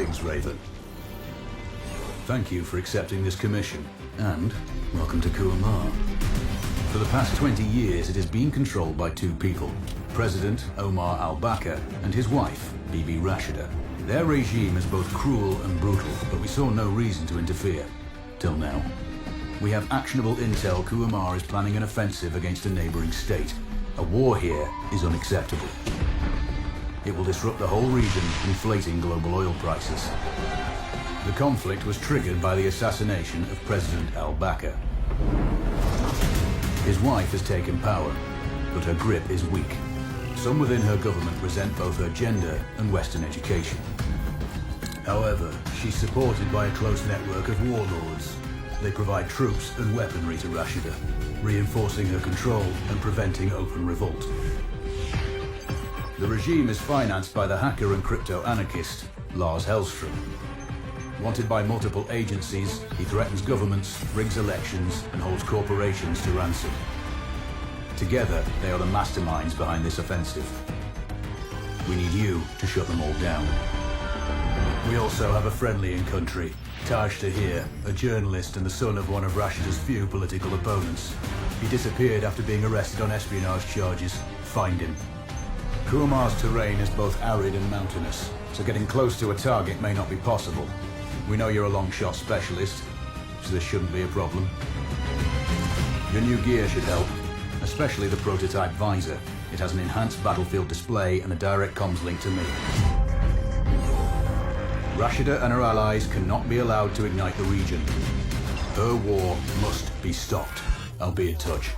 Greetings, Raven. Thank you for accepting this commission, and welcome to Kuamar. For the past 20 years, it has been controlled by two people, President Omar al-Bakr and his wife, Bibi Rashida. Their regime is both cruel and brutal, but we saw no reason to interfere. Till now. We have actionable intel Kuamar is planning an offensive against a neighboring state. A war here is unacceptable. It will disrupt the whole region, inflating global oil prices. The conflict was triggered by the assassination of President al-Bakr. His wife has taken power, but her grip is weak. Some within her government resent both her gender and Western education. However, she's supported by a close network of warlords. They provide troops and weaponry to Rashida, reinforcing her control and preventing open revolt. The regime is financed by the hacker and crypto-anarchist, Lars Hellstrom. Wanted by multiple agencies, he threatens governments, rigs elections, and holds corporations to ransom. Together, they are the masterminds behind this offensive. We need you to shut them all down. We also have a friendly in country, Taj Tahir, a journalist and the son of one of Rashida's few political opponents. He disappeared after being arrested on espionage charges. Find him. Kuamar's terrain is both arid and mountainous, so getting close to a target may not be possible. We know you're a long shot specialist, so this shouldn't be a problem. Your new gear should help, especially the prototype visor. It has an enhanced battlefield display and a direct comms link to me. Rashida and her allies cannot be allowed to ignite the region. Her war must be stopped. I'll be in touch.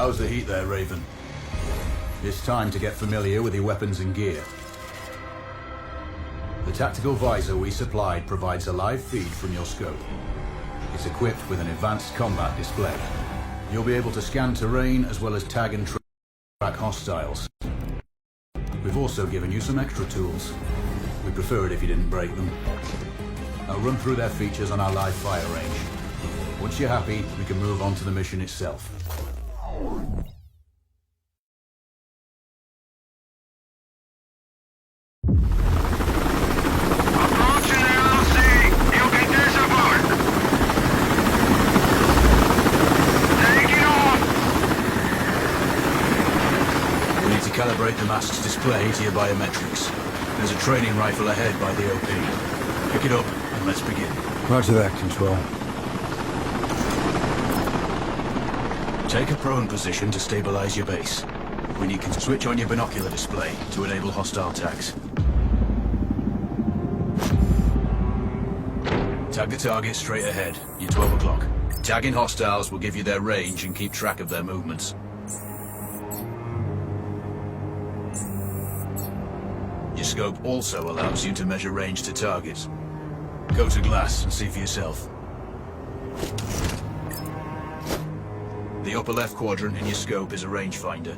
How's the heat there, Raven? It's time to get familiar with your weapons and gear. The tactical visor we supplied provides a live feed from your scope. It's equipped with an advanced combat display. You'll be able to scan terrain as well as tag and track hostiles. We've also given you some extra tools. We prefer it if you didn't break them. I'll run through their features on our live fire range. Once you're happy, we can move on to the mission itself. Calibrate the mask's display to your biometrics. There's a training rifle ahead by the OP. Pick it up and let's begin. Roger that, Control. Take a prone position to stabilize your base. When you can switch on your binocular display to enable hostile tags. Tag the target straight ahead. You're 12 o'clock. Tagging hostiles will give you their range and keep track of their movements. Your scope also allows you to measure range to targets. Go to glass and see for yourself. The upper left quadrant in your scope is a rangefinder.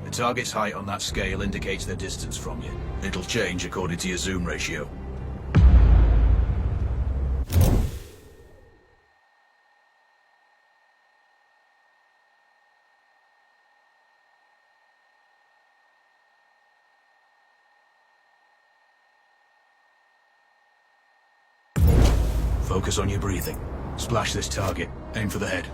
The target's height on that scale indicates their distance from you. It'll change according to your zoom ratio. Focus on your breathing. Splash this target. Aim for the head.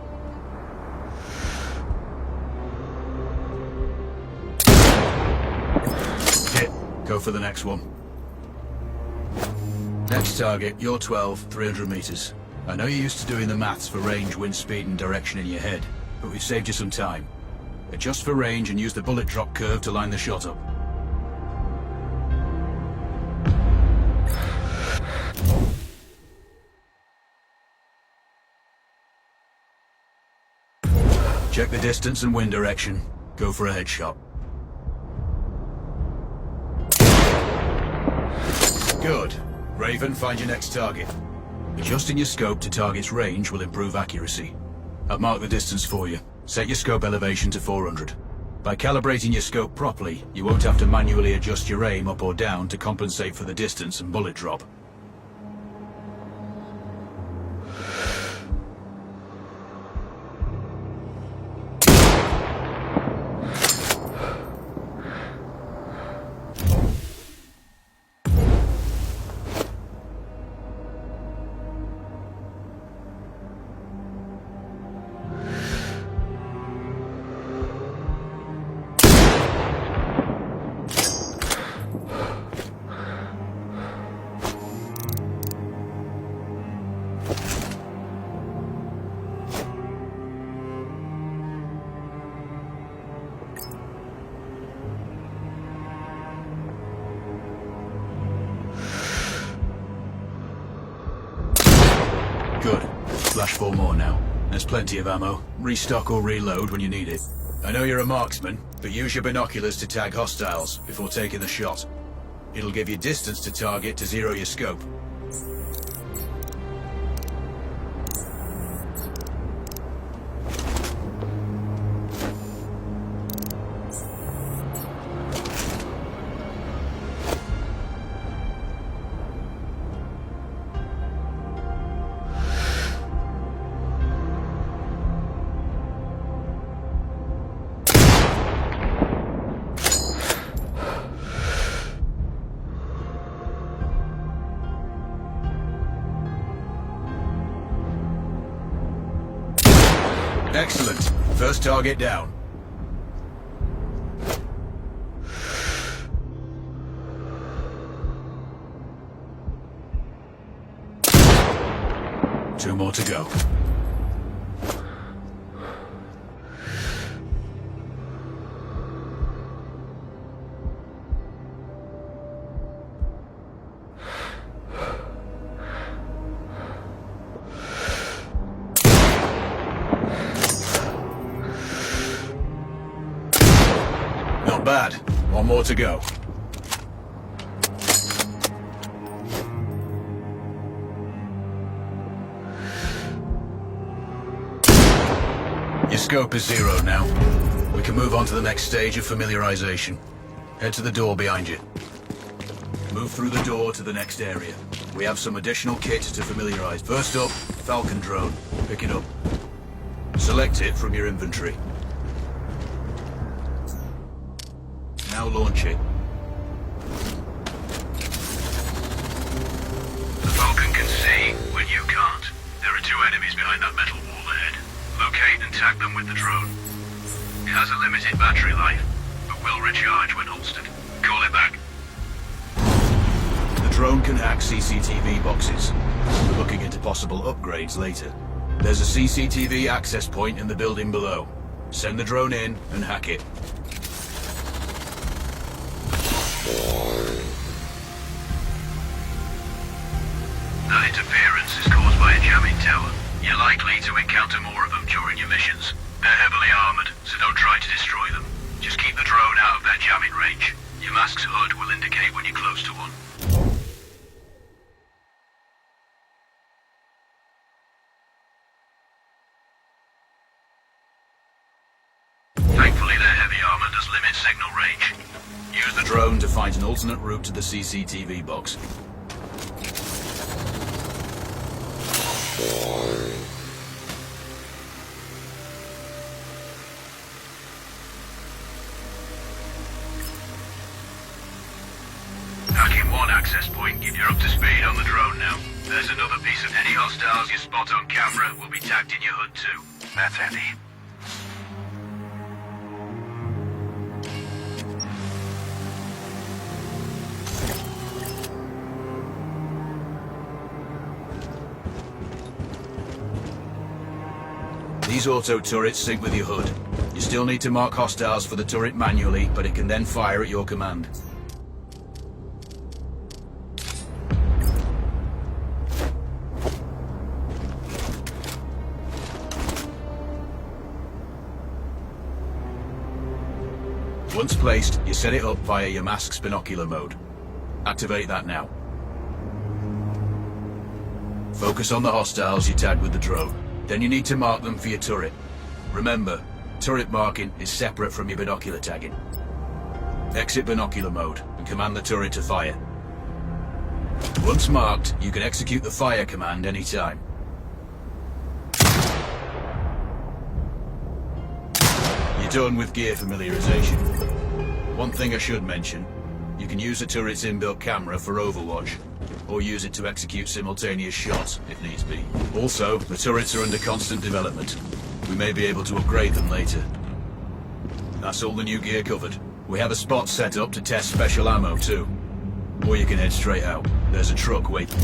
Hit. Go for the next one. Next target, you're 12, 300 meters. I know you're used to doing the maths for range, wind speed and direction in your head, but we've saved you some time. Adjust for range and use the bullet drop curve to line the shot up. Check the distance and wind direction. Go for a headshot. Good. Raven, find your next target. Adjusting your scope to target's range will improve accuracy. I've marked the distance for you. Set your scope elevation to 400. By calibrating your scope properly, you won't have to manually adjust your aim up or down to compensate for the distance and bullet drop. stash 4 more now. There's plenty of ammo. Restock or reload when you need it. I know you're a marksman, but use your binoculars to tag hostiles before taking the shot. It'll give you distance to target to zero your scope. Excellent. First target down. Two more to go. Not bad. One more to go. Your scope is zero now. We can move on to the next stage of familiarization. Head to the door behind you. Move through the door to the next area. We have some additional kit to familiarize. First up, Falcon drone. Pick it up. Select it from your inventory. Now launch it. The Falcon can see when you can't. There are 2 enemies behind that metal wall ahead. Locate and tag them with the drone. It has a limited battery life, but will recharge when holstered. Call it back. The drone can hack CCTV boxes. We're looking into possible upgrades later. There's a CCTV access point in the building below. Send the drone in and hack it. That interference is caused by a jamming tower. You're likely to encounter more of them during your missions. They're heavily armored, so don't try to destroy them. Just keep the drone out of their jamming range. Your mask's HUD will indicate when you're close to one. Thankfully, their heavy armor does limit signal range. Use the drone to find an alternate route to the CCTV box. Hacking one access point, you're up to speed on the drone now. There's another piece of any hostiles you spot on camera will be tagged in your HUD too. That's handy. These auto turrets sync with your HUD. You still need to mark hostiles for the turret manually, but it can then fire at your command. Once placed, you set it up via your mask's binocular mode. Activate that now. Focus on the hostiles you tagged with the drone. Then you need to mark them for your turret. Remember, turret marking is separate from your binocular tagging. Exit binocular mode and command the turret to fire. Once marked, you can execute the fire command anytime. You're done with gear familiarization. One thing I should mention, you can use the turret's inbuilt camera for overwatch, or use it to execute simultaneous shots, if needs be. Also, the turrets are under constant development. We may be able to upgrade them later. That's all the new gear covered. We have a spot set up to test special ammo too. Or you can head straight out. There's a truck waiting.